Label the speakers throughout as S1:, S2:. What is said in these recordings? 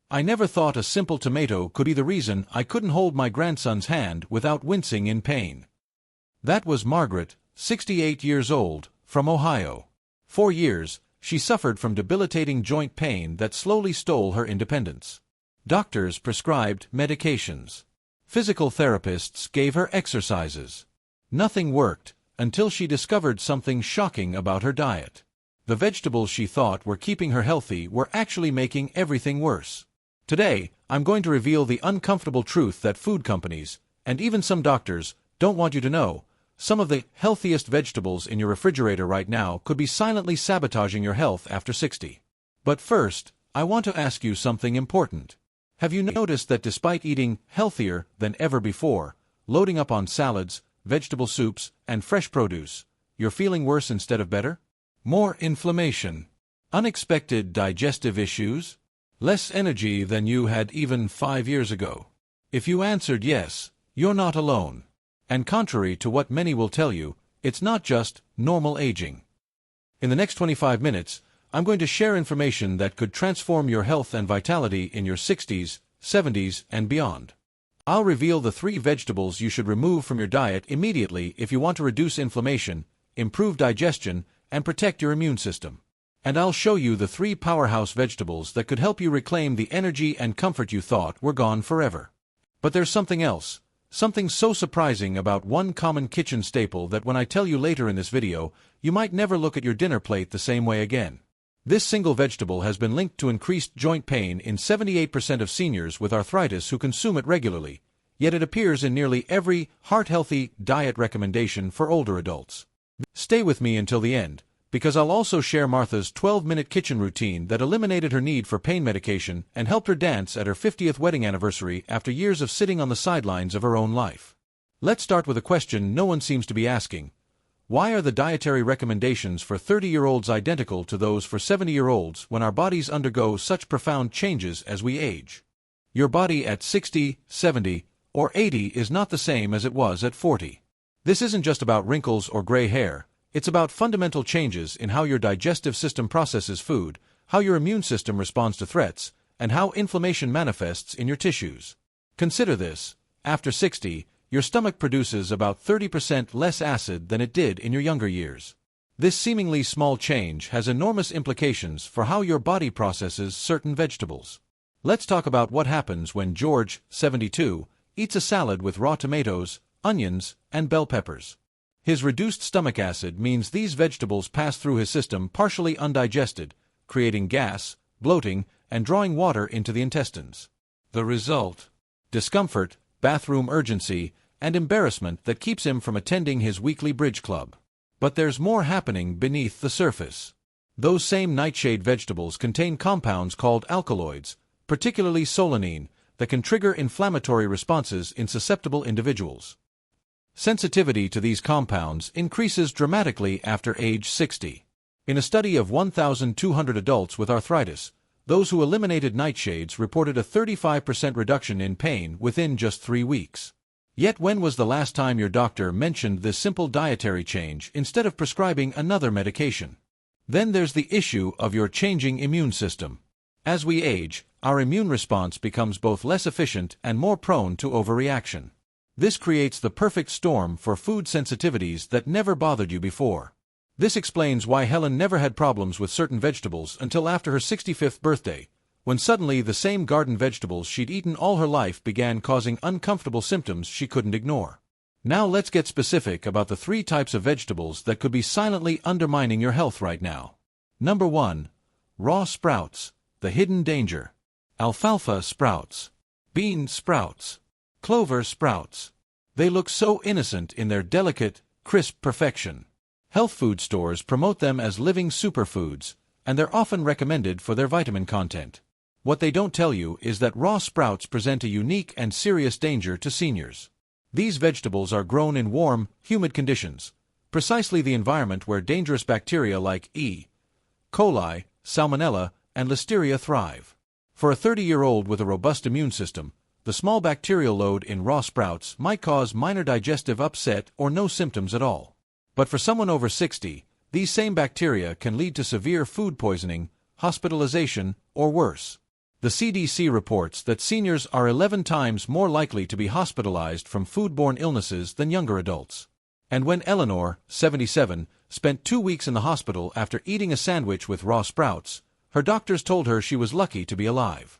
S1: I never thought a simple tomato could be the reason I couldn't hold my grandson's hand without wincing in pain. That was Margaret, 68 years old, from Ohio. For years, she suffered from debilitating joint pain that slowly stole her independence. Doctors prescribed medications. Physical therapists gave her exercises. Nothing worked, until she discovered something shocking about her diet. The vegetables she thought were keeping her healthy were actually making everything worse. Today, I'm going to reveal the uncomfortable truth that food companies, and even some doctors, don't want you to know. Some of the healthiest vegetables in your refrigerator right now could be silently sabotaging your health after 60. But first, I want to ask you something important. Have you noticed that despite eating healthier than ever before, loading up on salads, vegetable soups, and fresh produce, you're feeling worse instead of better? More inflammation, unexpected digestive issues, less energy than you had even 5 years ago. If you answered yes, you're not alone. And contrary to what many will tell you, it's not just normal aging. In the next 25 minutes, I'm going to share information that could transform your health and vitality in your 60s, 70s, and beyond. I'll reveal the 3 vegetables you should remove from your diet immediately if you want to reduce inflammation, improve digestion, and protect your immune system. And I'll show you the 3 powerhouse vegetables that could help you reclaim the energy and comfort you thought were gone forever. But there's something else. Something so surprising about one common kitchen staple that when I tell you later in this video, you might never look at your dinner plate the same way again. This single vegetable has been linked to increased joint pain in 78% of seniors with arthritis who consume it regularly, yet it appears in nearly every heart-healthy diet recommendation for older adults. Stay with me until the end, because I'll also share Martha's 12-minute kitchen routine that eliminated her need for pain medication and helped her dance at her 50th wedding anniversary after years of sitting on the sidelines of her own life. Let's start with a question no one seems to be asking. Why are the dietary recommendations for 30-year-olds identical to those for 70-year-olds when our bodies undergo such profound changes as we age? Your body at 60, 70, or 80 is not the same as it was at 40. This isn't just about wrinkles or gray hair. It's about fundamental changes in how your digestive system processes food, how your immune system responds to threats, and how inflammation manifests in your tissues. Consider this. After 60, your stomach produces about 30% less acid than it did in your younger years. This seemingly small change has enormous implications for how your body processes certain vegetables. Let's talk about what happens when George, 72, eats a salad with raw tomatoes, onions, and bell peppers. His reduced stomach acid means these vegetables pass through his system partially undigested, creating gas, bloating, and drawing water into the intestines. The result? Discomfort, bathroom urgency, and embarrassment that keeps him from attending his weekly bridge club. But there's more happening beneath the surface. Those same nightshade vegetables contain compounds called alkaloids, particularly solanine, that can trigger inflammatory responses in susceptible individuals. Sensitivity to these compounds increases dramatically after age 60. In a study of 1,200 adults with arthritis, those who eliminated nightshades reported a 35% reduction in pain within just 3 weeks. Yet when was the last time your doctor mentioned this simple dietary change instead of prescribing another medication? Then there's the issue of your changing immune system. As we age, our immune response becomes both less efficient and more prone to overreaction. This creates the perfect storm for food sensitivities that never bothered you before. This explains why Helen never had problems with certain vegetables until after her 65th birthday, when suddenly the same garden vegetables she'd eaten all her life began causing uncomfortable symptoms she couldn't ignore. Now let's get specific about the 3 types of vegetables that could be silently undermining your health right now. Number 1. Raw sprouts, the hidden danger. Alfalfa sprouts. Bean sprouts. Clover sprouts. They look so innocent in their delicate, crisp perfection. Health food stores promote them as living superfoods, and they're often recommended for their vitamin content. What they don't tell you is that raw sprouts present a unique and serious danger to seniors. These vegetables are grown in warm, humid conditions, precisely the environment where dangerous bacteria like E. coli, Salmonella, and Listeria thrive. For a 30-year-old with a robust immune system, the small bacterial load in raw sprouts might cause minor digestive upset or no symptoms at all. But for someone over 60, these same bacteria can lead to severe food poisoning, hospitalization, or worse. The CDC reports that seniors are 11 times more likely to be hospitalized from foodborne illnesses than younger adults. And when Eleanor, 77, spent 2 weeks in the hospital after eating a sandwich with raw sprouts, her doctors told her she was lucky to be alive.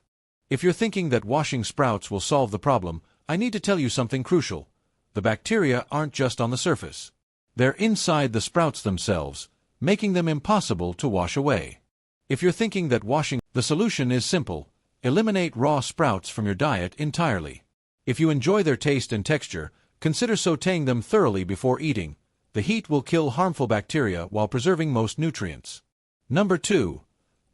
S1: If you're thinking that washing sprouts will solve the problem, I need to tell you something crucial. The bacteria aren't just on the surface. They're inside the sprouts themselves, making them impossible to wash away. If you're thinking that washing, the solution is simple. Eliminate raw sprouts from your diet entirely. If you enjoy their taste and texture, consider sautéing them thoroughly before eating. The heat will kill harmful bacteria while preserving most nutrients. Number 2.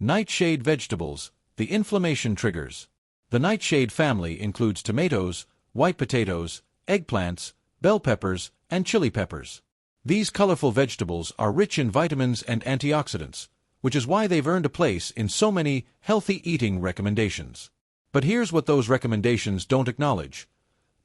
S1: Nightshade vegetables, the inflammation triggers. The nightshade family includes tomatoes, white potatoes, eggplants, bell peppers, and chili peppers. These colorful vegetables are rich in vitamins and antioxidants, which is why they've earned a place in so many healthy eating recommendations. But here's what those recommendations don't acknowledge.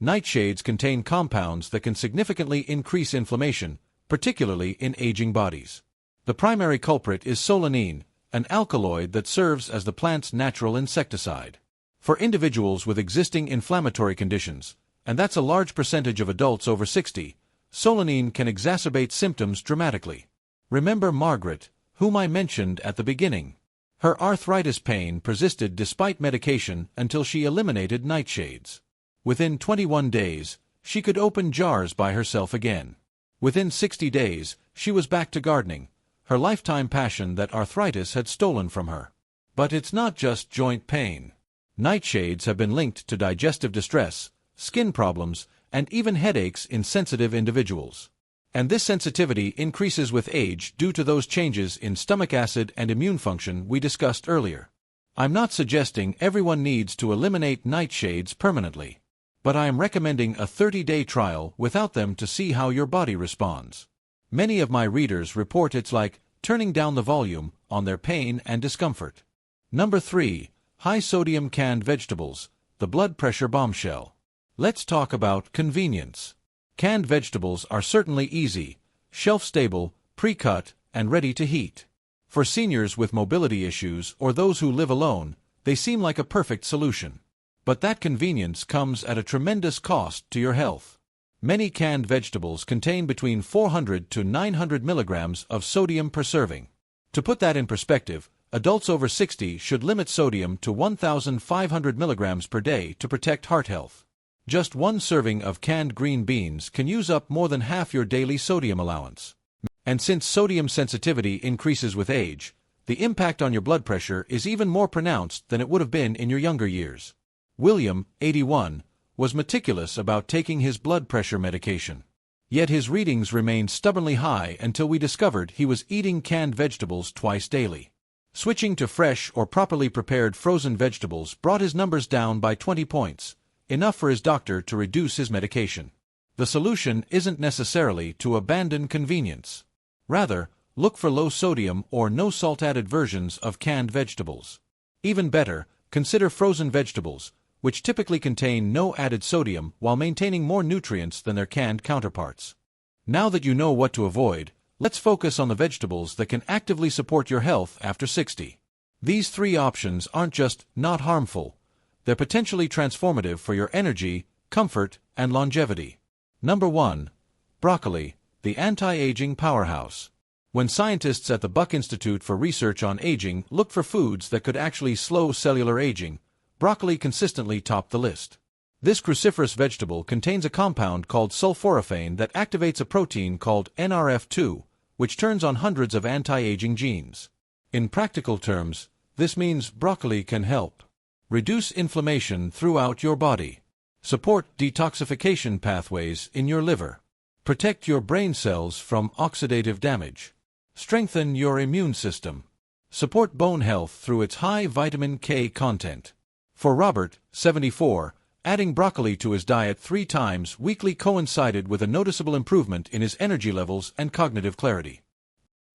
S1: Nightshades contain compounds that can significantly increase inflammation, particularly in aging bodies. The primary culprit is solanine, an alkaloid that serves as the plant's natural insecticide. For individuals with existing inflammatory conditions, and that's a large percentage of adults over 60, solanine can exacerbate symptoms dramatically. Remember Margaret, whom I mentioned at the beginning. Her arthritis pain persisted despite medication until she eliminated nightshades. Within 21 days, she could open jars by herself again. Within 60 days, she was back to gardening, her lifetime passion that arthritis had stolen from her. But it's not just joint pain. Nightshades have been linked to digestive distress, skin problems, and even headaches in sensitive individuals. And this sensitivity increases with age due to those changes in stomach acid and immune function we discussed earlier. I'm not suggesting everyone needs to eliminate nightshades permanently, but I am recommending a 30-day trial without them to see how your body responds. Many of my readers report it's like turning down the volume on their pain and discomfort. Number 3. High-sodium canned vegetables, the blood pressure bombshell. Let's talk about convenience. Canned vegetables are certainly easy, shelf-stable, pre-cut, and ready to heat. For seniors with mobility issues or those who live alone, they seem like a perfect solution. But that convenience comes at a tremendous cost to your health. Many canned vegetables contain between 400 to 900 milligrams of sodium per serving. To put that in perspective, adults over 60 should limit sodium to 1,500 milligrams per day to protect heart health. Just one serving of canned green beans can use up more than half your daily sodium allowance. And since sodium sensitivity increases with age, the impact on your blood pressure is even more pronounced than it would have been in your younger years. William, 81, was meticulous about taking his blood pressure medication. Yet his readings remained stubbornly high until we discovered he was eating canned vegetables twice daily. Switching to fresh or properly prepared frozen vegetables brought his numbers down by 20 points. Enough for his doctor to reduce his medication. The solution isn't necessarily to abandon convenience. Rather, look for low-sodium or no-salt-added versions of canned vegetables. Even better, consider frozen vegetables, which typically contain no added sodium while maintaining more nutrients than their canned counterparts. Now that you know what to avoid, let's focus on the vegetables that can actively support your health after 60. These 3 options aren't just not harmful. They're potentially transformative for your energy, comfort, and longevity. Number 1. Broccoli, the anti-aging powerhouse. When scientists at the Buck Institute for Research on Aging looked for foods that could actually slow cellular aging, broccoli consistently topped the list. This cruciferous vegetable contains a compound called sulforaphane that activates a protein called NRF2, which turns on hundreds of anti-aging genes. In practical terms, this means broccoli can help reduce inflammation throughout your body, support detoxification pathways in your liver, protect your brain cells from oxidative damage, strengthen your immune system, support bone health through its high vitamin K content. For Robert, 74, adding broccoli to his diet 3 times weekly coincided with a noticeable improvement in his energy levels and cognitive clarity.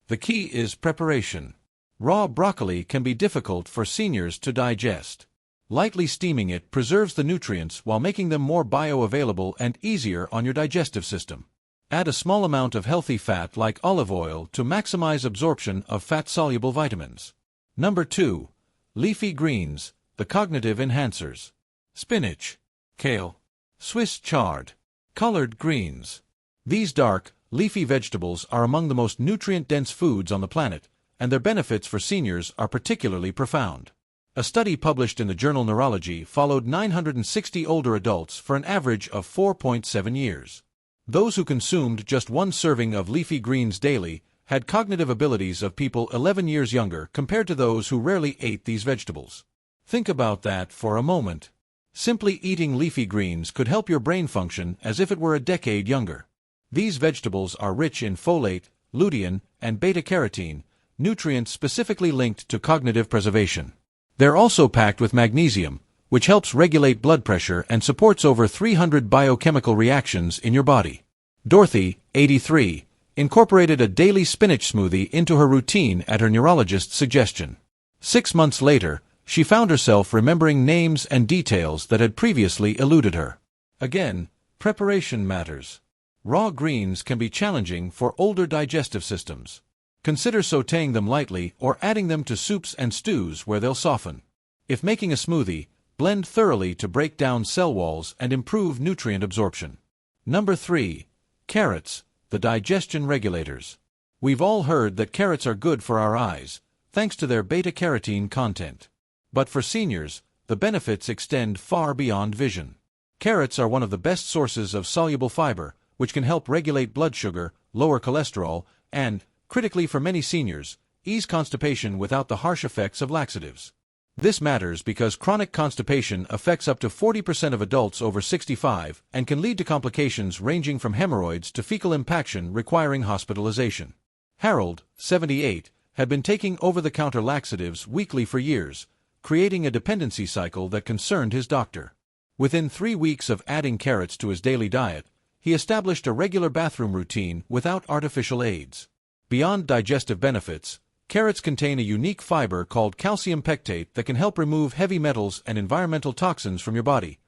S1: The key is preparation. Raw broccoli can be difficult for seniors to digest. Lightly steaming it preserves the nutrients while making them more bioavailable and easier on your digestive system. Add a small amount of healthy fat like olive oil to maximize absorption of fat-soluble vitamins. Number 2. Leafy greens, the cognitive enhancers. Spinach, kale, Swiss chard, colored greens. These dark, leafy vegetables are among the most nutrient-dense foods on the planet, and their benefits for seniors are particularly profound. A study published in the journal Neurology followed 960 older adults for an average of 4.7 years. Those who consumed just one serving of leafy greens daily had cognitive abilities of people 11 years younger compared to those who rarely ate these vegetables. Think about that for a moment. Simply eating leafy greens could help your brain function as if it were a decade younger. These vegetables are rich in folate, lutein, and beta-carotene, nutrients specifically linked to cognitive preservation. They're also packed with magnesium, which helps regulate blood pressure and supports over 300 biochemical reactions in your body. Dorothy, 83, incorporated a daily spinach smoothie into her routine at her neurologist's suggestion. 6 months later, she found herself remembering names and details that had previously eluded her. Again, preparation matters. Raw greens can be challenging for older digestive systems. Consider sautéing them lightly or adding them to soups and stews where they'll soften. If making a smoothie, blend thoroughly to break down cell walls and improve nutrient absorption. Number 3. Carrots, the digestion regulators. We've all heard that carrots are good for our eyes, thanks to their beta-carotene content. But for seniors, the benefits extend far beyond vision. Carrots are one of the best sources of soluble fiber, which can help regulate blood sugar, lower cholesterol, and, critically for many seniors, ease constipation without the harsh effects of laxatives. This matters because chronic constipation affects up to 40% of adults over 65 and can lead to complications ranging from hemorrhoids to fecal impaction requiring hospitalization. Harold, 78, had been taking over-the-counter laxatives weekly for years, creating a dependency cycle that concerned his doctor. Within 3 weeks of adding carrots to his daily diet, he established a regular bathroom routine without artificial aids. Beyond digestive benefits, carrots contain a unique fiber called calcium pectate that can help remove heavy metals and environmental toxins from your body,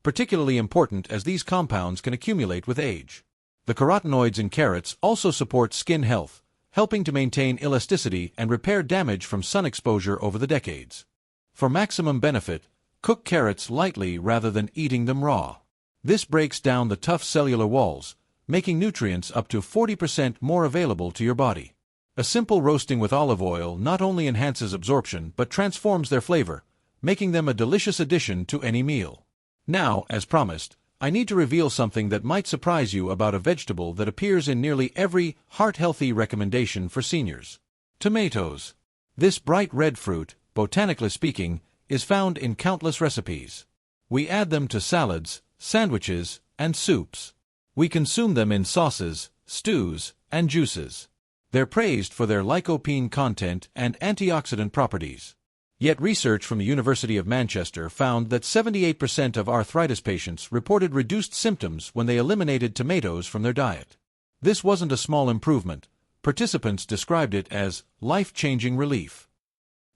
S1: particularly important as these compounds can accumulate with age. The carotenoids in carrots also support skin health, helping to maintain elasticity and repair damage from sun exposure over the decades. For maximum benefit, cook carrots lightly rather than eating them raw. This breaks down the tough cellular walls, making nutrients up to 40% more available to your body. A simple roasting with olive oil not only enhances absorption but transforms their flavor, making them a delicious addition to any meal. Now, as promised, I need to reveal something that might surprise you about a vegetable that appears in nearly every heart-healthy recommendation for seniors. Tomatoes. This bright red fruit, botanically speaking, is found in countless recipes. We add them to salads, sandwiches, and soups. We consume them in sauces, stews, and juices. They're praised for their lycopene content and antioxidant properties. Yet research from the University of Manchester found that 78% of arthritis patients reported reduced symptoms when they eliminated tomatoes from their diet. This wasn't a small improvement. Participants described it as life-changing relief.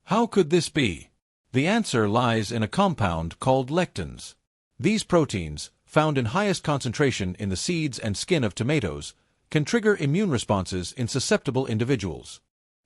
S1: How could this be? The answer lies in a compound called lectins. These proteins, found in highest concentration in the seeds and skin of tomatoes, can trigger immune responses in susceptible individuals.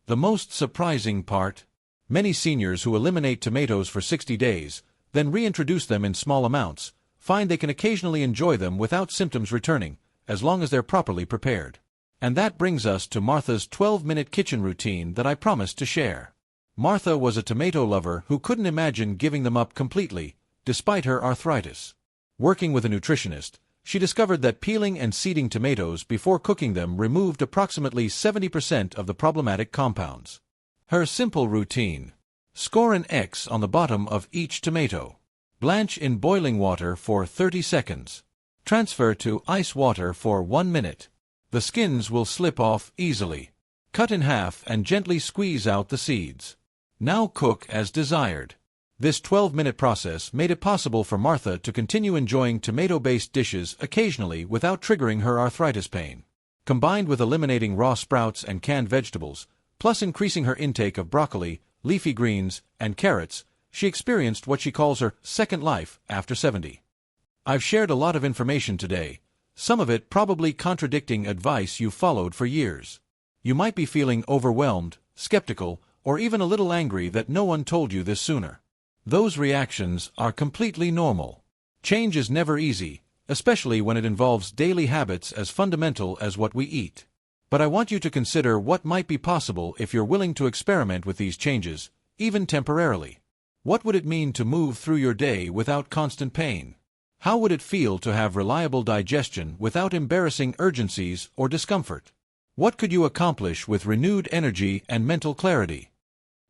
S1: The most surprising part? Many seniors who eliminate tomatoes for 60 days, then reintroduce them in small amounts, find they can occasionally enjoy them without symptoms returning, as long as they're properly prepared. And that brings us to Martha's 12-minute kitchen routine that I promised to share. Martha was a tomato lover who couldn't imagine giving them up completely, despite her arthritis. Working with a nutritionist, she discovered that peeling and seeding tomatoes before cooking them removed approximately 70% of the problematic compounds. Her simple routine: score an X on the bottom of each tomato. Blanch in boiling water for 30 seconds. Transfer to ice water for 1 minute. The skins will slip off easily. Cut in half and gently squeeze out the seeds. Now cook as desired. This 12-minute process made it possible for Martha to continue enjoying tomato-based dishes occasionally without triggering her arthritis pain. Combined with eliminating raw sprouts and canned vegetables, plus increasing her intake of broccoli, leafy greens, and carrots, she experienced what she calls her second life after 70. I've shared a lot of information today, some of it probably contradicting advice you've followed for years. You might be feeling overwhelmed, skeptical, or even a little angry that no one told you this sooner. Those reactions are completely normal. Change is never easy, especially when it involves daily habits as fundamental as what we eat. But I want you to consider what might be possible if you're willing to experiment with these changes, even temporarily. What would it mean to move through your day without constant pain? How would it feel to have reliable digestion without embarrassing urgencies or discomfort? What could you accomplish with renewed energy and mental clarity?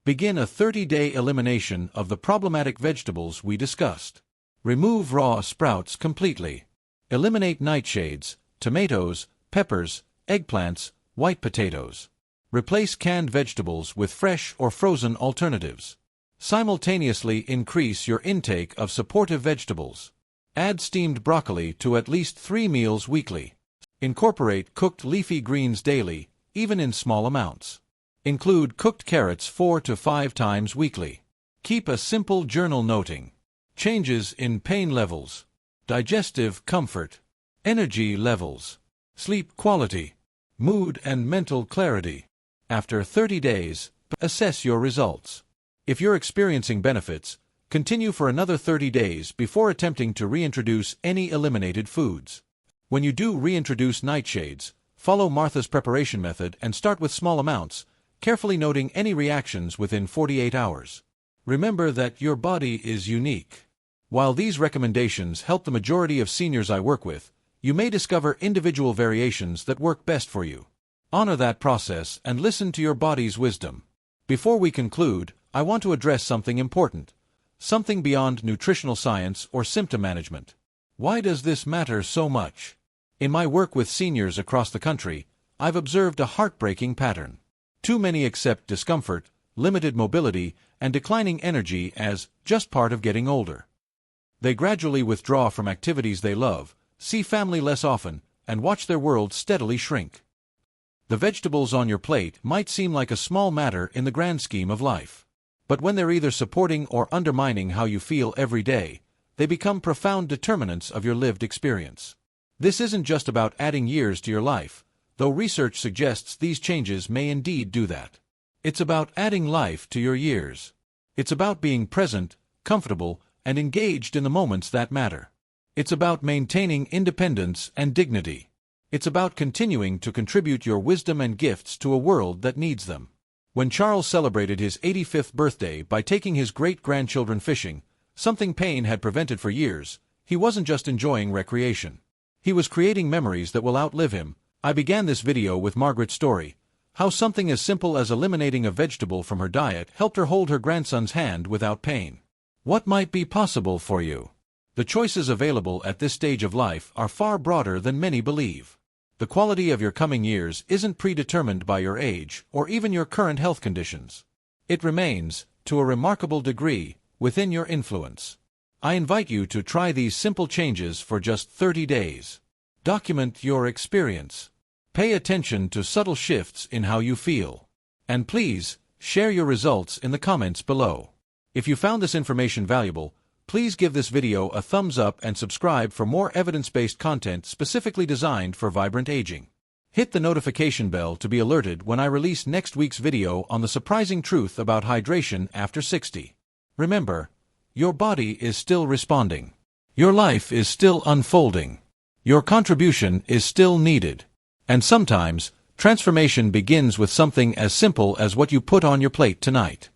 S1: Begin a 30-day elimination of the problematic vegetables we discussed. Remove raw sprouts completely. Eliminate nightshades, tomatoes, peppers, eggplants, white potatoes. Replace canned vegetables with fresh or frozen alternatives. Simultaneously increase your intake of supportive vegetables. Add steamed broccoli to at least 3 meals weekly. Incorporate cooked leafy greens daily, even in small amounts. Include cooked carrots 4 to 5 times weekly. Keep a simple journal noting changes in pain levels, digestive comfort, energy levels, sleep quality, mood and mental clarity. After 30 days, assess your results. If you're experiencing benefits, continue for another 30 days before attempting to reintroduce any eliminated foods. When you do reintroduce nightshades, follow Martha's preparation method and start with small amounts, carefully noting any reactions within 48 hours. Remember that your body is unique. While these recommendations help the majority of seniors I work with, you may discover individual variations that work best for you. Honor that process and listen to your body's wisdom. Before we conclude, I want to address something important. Something beyond nutritional science or symptom management. Why does this matter so much? In my work with seniors across the country, I've observed a heartbreaking pattern. Too many accept discomfort, limited mobility, and declining energy as just part of getting older. They gradually withdraw from activities they love, see family less often, and watch their world steadily shrink. The vegetables on your plate might seem like a small matter in the grand scheme of life. But when they're either supporting or undermining how you feel every day, they become profound determinants of your lived experience. This isn't just about adding years to your life, though research suggests these changes may indeed do that. It's about adding life to your years. It's about being present, comfortable, and engaged in the moments that matter. It's about maintaining independence and dignity. It's about continuing to contribute your wisdom and gifts to a world that needs them. When Charles celebrated his 85th birthday by taking his great-grandchildren fishing, something pain had prevented for years, he wasn't just enjoying recreation. He was creating memories that will outlive him. I began this video with Margaret's story, how something as simple as eliminating a vegetable from her diet helped her hold her grandson's hand without pain. What might be possible for you? The choices available at this stage of life are far broader than many believe. The quality of your coming years isn't predetermined by your age or even your current health conditions. It remains, to a remarkable degree, within your influence. I invite you to try these simple changes for just 30 days. Document your experience. Pay attention to subtle shifts in how you feel. And please, share your results in the comments below. If you found this information valuable, please give this video a thumbs up and subscribe for more evidence-based content specifically designed for vibrant aging. Hit the notification bell to be alerted when I release next week's video on the surprising truth about hydration after 60. Remember, your body is still responding. Your life is still unfolding. Your contribution is still needed. And sometimes, transformation begins with something as simple as what you put on your plate tonight.